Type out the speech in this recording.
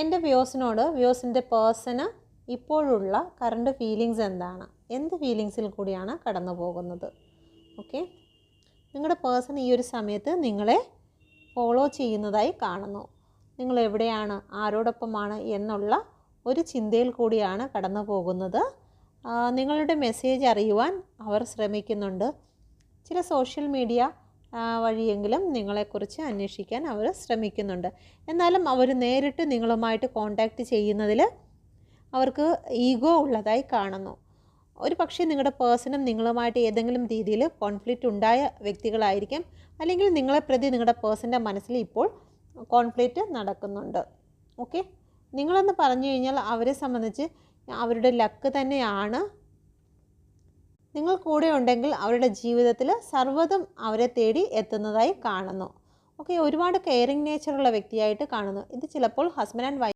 എൻ്റെ വ്യൂസിൻ്റെ പേഴ്സണ് ഇപ്പോഴുള്ള current feelings എന്താണ്, എന്ത് ഫീലിങ്സിൽ കൂടിയാണ് കടന്നു പോകുന്നത്? ഓക്കെ, നിങ്ങളുടെ പേഴ്സൺ ഈ ഒരു സമയത്ത് നിങ്ങളെ ഫോളോ ചെയ്യുന്നതായി കാണുന്നു. നിങ്ങൾ എവിടെയാണ്, ആരോടൊപ്പമാണ് എന്നുള്ള ഒരു ചിന്തയിൽ കൂടിയാണ് കടന്നു പോകുന്നത്. നിങ്ങളുടെ മെസ്സേജ് അറിയുവാൻ അവർ ശ്രമിക്കുന്നുണ്ട്. ചില സോഷ്യൽ മീഡിയ വഴിയെങ്കിലും നിങ്ങളെക്കുറിച്ച് അന്വേഷിക്കാൻ അവർ ശ്രമിക്കുന്നുണ്ട്. എന്നാലും അവർ നേരിട്ട് നിങ്ങളുമായിട്ട് കോൺടാക്റ്റ് ചെയ്യുന്നതിൽ അവർക്ക് ഈഗോ ഉള്ളതായി കാണുന്നു. ഒരു പക്ഷേ നിങ്ങളുടെ പേഴ്സണും നിങ്ങളുമായിട്ട് ഏതെങ്കിലും രീതിയിൽ കോൺഫ്ലിക്റ്റ് ഉണ്ടായ വ്യക്തികളായിരിക്കും, അല്ലെങ്കിൽ നിങ്ങളെ പ്രതി നിങ്ങളുടെ പേഴ്സൻ്റെ മനസ്സിൽ ഇപ്പോൾ കോൺഫ്ലിക്റ്റ് നടക്കുന്നുണ്ട്. ഓക്കെ, നിങ്ങളെന്ന് പറഞ്ഞു കഴിഞ്ഞാൽ അവരെ സംബന്ധിച്ച് അവരുടെ ലക്ക് തന്നെയാണ്. നിങ്ങൾ കൂടെ ഉണ്ടെങ്കിൽ അവരുടെ ജീവിതത്തിൽ സർവ്വതും അവരെ തേടി എത്തുന്നതായി കാണുന്നു. ഓക്കെ, ഒരുപാട് കെയറിങ് നേച്ചറുള്ള വ്യക്തിയായിട്ട് കാണുന്നു. ഇത് ചിലപ്പോൾ ഹസ്ബൻഡ് ആൻഡ് വൈഫ്